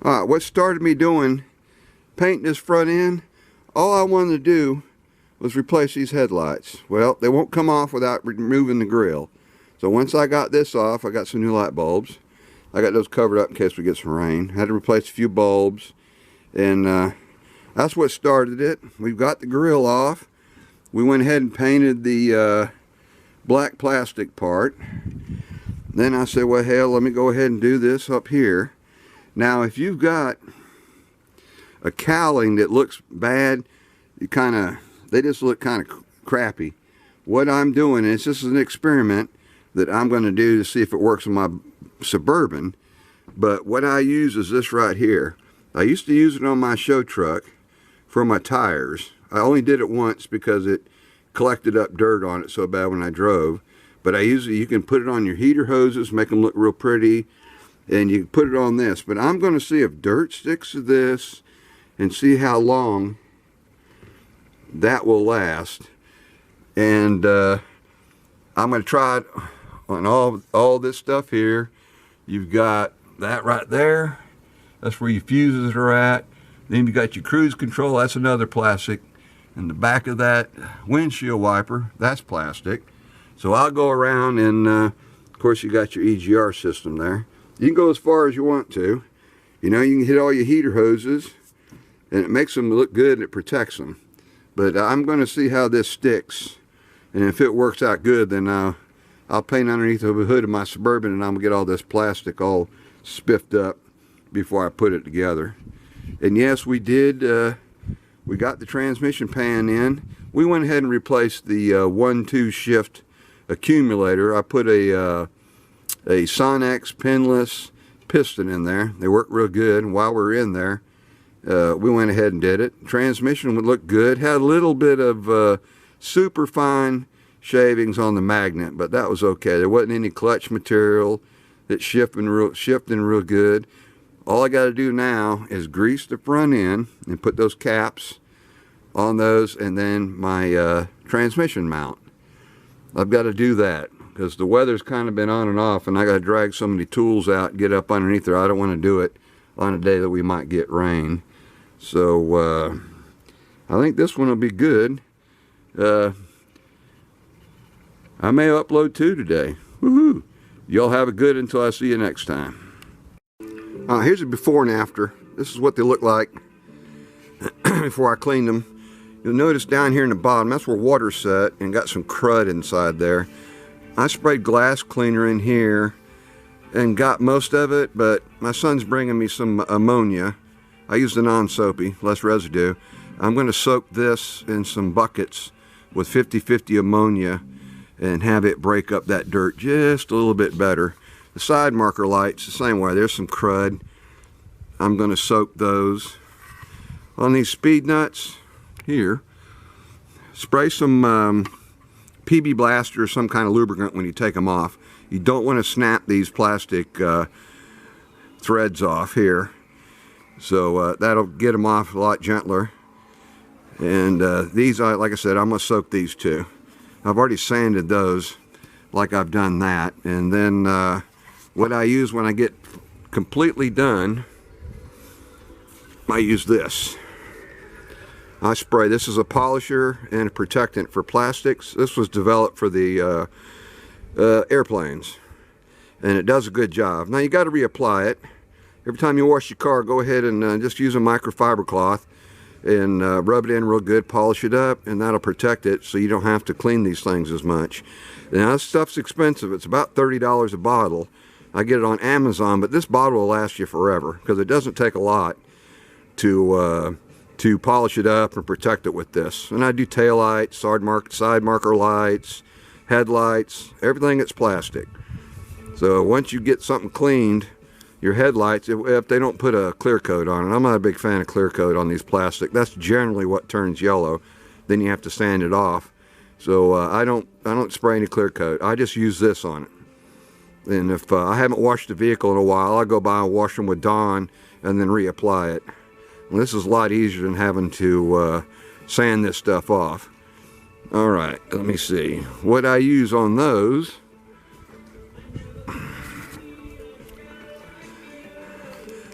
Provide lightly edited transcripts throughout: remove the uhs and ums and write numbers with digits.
Alright, what started me doing painting this front end, all I wanted to do was replace these headlights. Well, they won't come off without removing the grill. So once I got this off, I got some new light bulbs. I got those covered up in case we get some rain. Had to replace a few bulbs, and that's what started it. We've got the grill off. We went ahead and painted the black plastic part. Then I said, well, hell, let me go ahead and do this up here. Now, if you've got a cowling that looks bad, they just look kind of crappy. What I'm doing is, this is an experiment that I'm going to do to see if it works on my Suburban. But what I use is this right here. I used to use it on my show truck for my tires. I only did it once because it collected up dirt on it so bad when I drove. But you can put it on your heater hoses, make them look real pretty, and you can put it on this. But I'm going to see if dirt sticks to this and see how long that will last. And I'm going to try it on all this stuff here. You've got that right there. That's where your fuses are at. Then you got your cruise control. That's another plastic. And the back of that windshield wiper, that's plastic. So I'll go around, and of course you got your EGR system there. You can go as far as you want to. You know, you can hit all your heater hoses, and it makes them look good and it protects them. But I'm going to see how this sticks, and if it works out good, then I'll paint underneath the hood of my Suburban, and I'm going to get all this plastic all spiffed up before I put it together. And yes, we did, we got the transmission pan in. We went ahead and replaced the 1-2 shift accumulator. I put a Sonex pinless piston in there. They work real good. And while we were in there, we went ahead and did it. Transmission would look good. Had a little bit of super fine shavings on the magnet, but that was okay. There wasn't any clutch material. It's shifting real good. All I got to do now is grease the front end and put those caps on those, and then my transmission mount. I've got to do that because the weather's kind of been on and off, and I got to drag so many tools out and get up underneath there. I don't want to do it on a day that we might get rain. So I think this one will be good. I may upload 2 today. Woohoo! Y'all have a good until I see you next time. Here's a before and after. This is what they look like before I cleaned them. You'll notice down here in the bottom, that's where water's set and got some crud inside there. I sprayed glass cleaner in here and got most of it, but my son's bringing me some ammonia. I used the non-soapy, less residue. I'm going to soak this in some buckets with 50-50 ammonia and have it break up that dirt just a little bit better. The side marker lights, the same way. There's some crud. I'm going to soak those. On these speed nuts here, spray some PB Blaster or some kind of lubricant when you take them off. You don't want to snap these plastic threads off here. So that'll get them off a lot gentler. And these, like I said, I'm going to soak these too. I've already sanded those like I've done that. And then what I use when I get completely done, I use this. I spray. This is a polisher and a protectant for plastics. This was developed for the airplanes, and it does a good job. Now you got to reapply it. Every time you wash your car, go ahead and just use a microfiber cloth and rub it in real good, polish it up, and that'll protect it so you don't have to clean these things as much. Now this stuff's expensive. It's about $30 a bottle. I get it on Amazon, but this bottle will last you forever because it doesn't take a lot to polish it up and protect it with this. And I do tail lights, side marker lights, headlights, everything that's plastic. So once you get something cleaned, your headlights, if they don't put a clear coat on it, I'm not a big fan of clear coat on these plastic. That's generally what turns yellow. Then you have to sand it off. So I don't spray any clear coat. I just use this on it. And if I haven't washed the vehicle in a while, I'll go by and wash them with Dawn and then reapply it. And this is a lot easier than having to sand this stuff off. All right, let me see. What I use on those,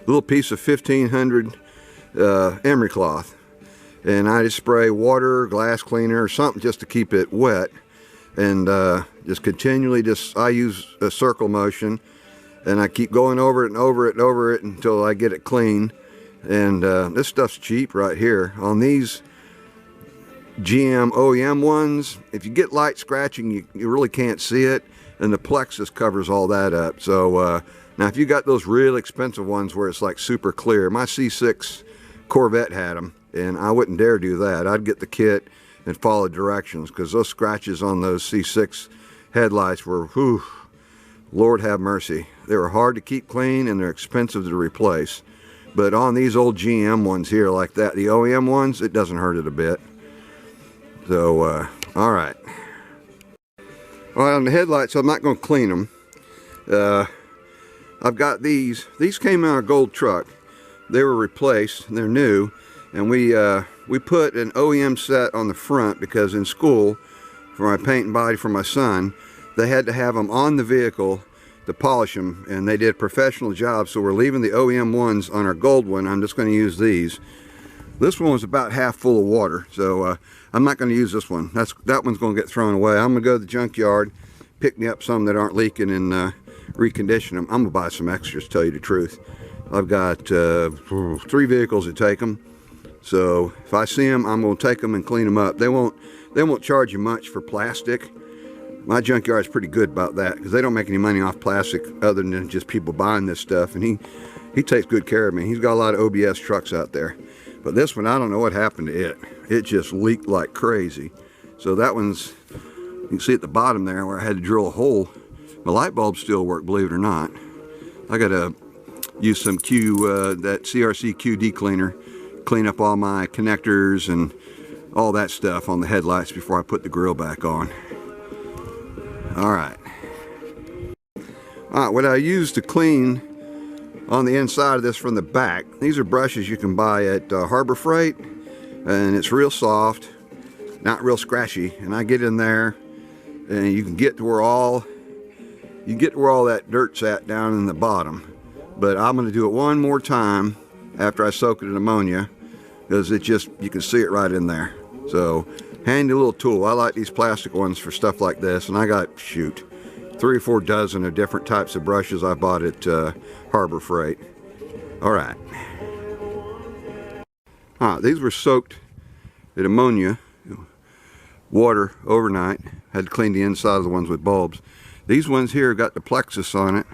little piece of 1500 emery cloth, and I just spray water, glass cleaner, or something just to keep it wet, and just continually I use a circle motion, and I keep going over it and over it and over it until I get it clean. And this stuff's cheap right here. On these GM OEM ones, if you get light scratching, you really can't see it, and the plexus covers all that up. So now if you got those real expensive ones where it's like super clear, my C6 Corvette had them, and I wouldn't dare do that. I'd get the kit and follow directions, because those scratches on those C6 headlights were, whew, Lord have mercy. They were hard to keep clean, and they're expensive to replace. But on these old GM ones here like that, the OEM ones, it doesn't hurt it a bit. So, all right. All right, on the headlights, I'm not going to clean them. I've got these. These came in our gold truck. They were replaced. They're new. And we put an OEM set on the front because in school, for my paint and body for my son, they had to have them on the vehicle to polish them, and they did a professional job. So we're leaving the OEM ones on our gold one. I'm just going to use these. This one was about half full of water, so I'm not going to use this one. That one's going to get thrown away. I'm going to go to the junkyard, pick me up some that aren't leaking, and recondition them. I'm going to buy some extras, to tell you the truth. I've got 3 vehicles that take them. So if I see them, I'm going to take them and clean them up. They won't charge you much for plastic. My junkyard's pretty good about that, because they don't make any money off plastic other than just people buying this stuff. And he takes good care of me. He's got a lot of OBS trucks out there. But this one, I don't know what happened to it. It just leaked like crazy. So that one's, you can see at the bottom there where I had to drill a hole. My light bulbs still work, believe it or not. I got to use some that CRC QD cleaner, clean up all my connectors and all that stuff on the headlights before I put the grill back on. Alright, what I use to clean on the inside of this from the back, these are brushes you can buy at Harbor Freight, and it's real soft, not real scratchy, and I get in there and you can get to where all that dirt's at down in the bottom. But I'm going to do it one more time after I soak it in ammonia, because you can see it right in there. So handy little tool. I like these plastic ones for stuff like this, and I got, shoot, 3 or 4 dozen of different types of brushes I bought at Harbor Freight. Alright. These were soaked in ammonia water overnight. Had to clean the inside of the ones with bulbs. These ones here got the plexus on it,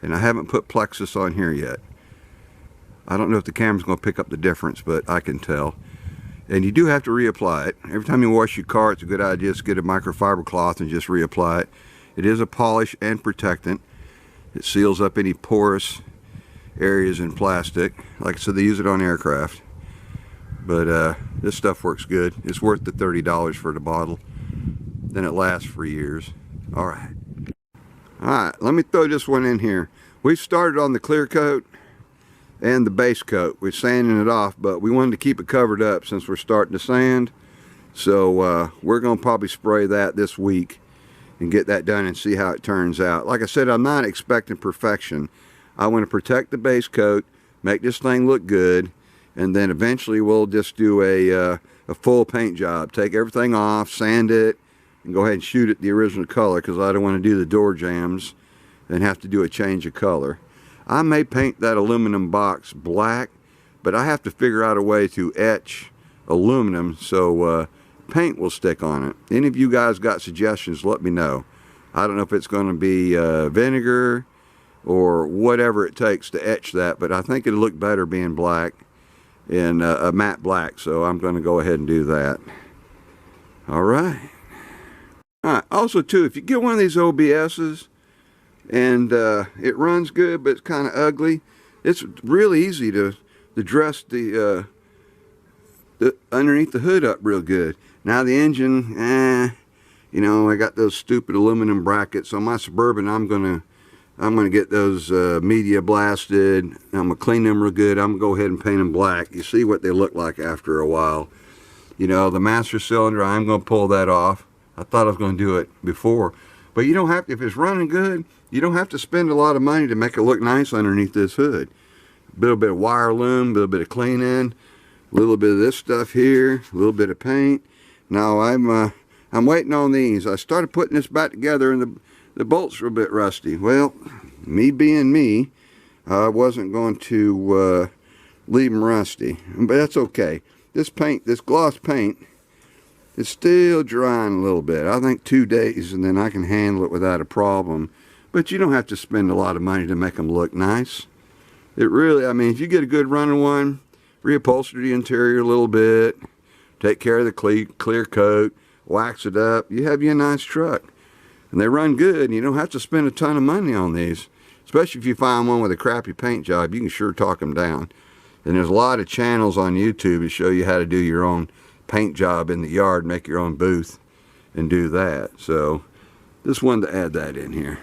and I haven't put plexus on here yet. I don't know if the camera's going to pick up the difference, but I can tell. And you do have to reapply it. Every time you wash your car, it's a good idea to get a microfiber cloth and just reapply it. It is a polish and protectant. It seals up any porous areas in plastic. Like I said, they use it on aircraft. But this stuff works good. It's worth the $30 for the bottle. Then it lasts for years. Alright. Alright, let me throw this one in here. We started on the clear coat and the base coat. We're sanding it off, but we wanted to keep it covered up since we're starting to sand. So we're going to probably spray that this week and get that done and see how it turns out. Like I said, I'm not expecting perfection. I want to protect the base coat, make this thing look good, and then eventually we'll just do a full paint job. Take everything off, sand it, and go ahead and shoot it the original color, because I don't want to do the door jambs and have to do a change of color. I may paint that aluminum box black, but I have to figure out a way to etch aluminum so paint will stick on it. Any of you guys got suggestions, let me know. I don't know if it's going to be vinegar or whatever it takes to etch that, but I think it'll look better being black, in a matte black, so I'm going to go ahead and do that. Alright. Alright, also too, if you get one of these OBS's and it runs good but it's kind of ugly, it's really easy to dress the underneath the hood up real good. Now the engine, you know, I got those stupid aluminum brackets on my Suburban. I'm gonna get those media blasted. I'm gonna clean them real good. I'm gonna go ahead and paint them black. You see what they look like after a while. You know, the master cylinder, I'm gonna pull that off. I thought I was gonna do it before, but you don't have to. If it's running good, you don't have to spend a lot of money to make it look nice underneath this hood. A little bit of wire loom, a little bit of cleaning, a little bit of this stuff here, a little bit of paint. Now I'm waiting on these. I started putting this back together and the bolts were a bit rusty. Well, me being me, I wasn't going to leave them rusty, but that's okay. This paint, this gloss paint, is still drying a little bit. I think 2 days and then I can handle it without a problem. But you don't have to spend a lot of money to make them look nice. It really, I mean, if you get a good running one, reupholster the interior a little bit, take care of the clear coat, wax it up, you have you a nice truck. And they run good, and you don't have to spend a ton of money on these. Especially if you find one with a crappy paint job, you can sure talk them down. And there's a lot of channels on YouTube to show you how to do your own paint job in the yard, make your own booth, and do that. So, just wanted to add that in here.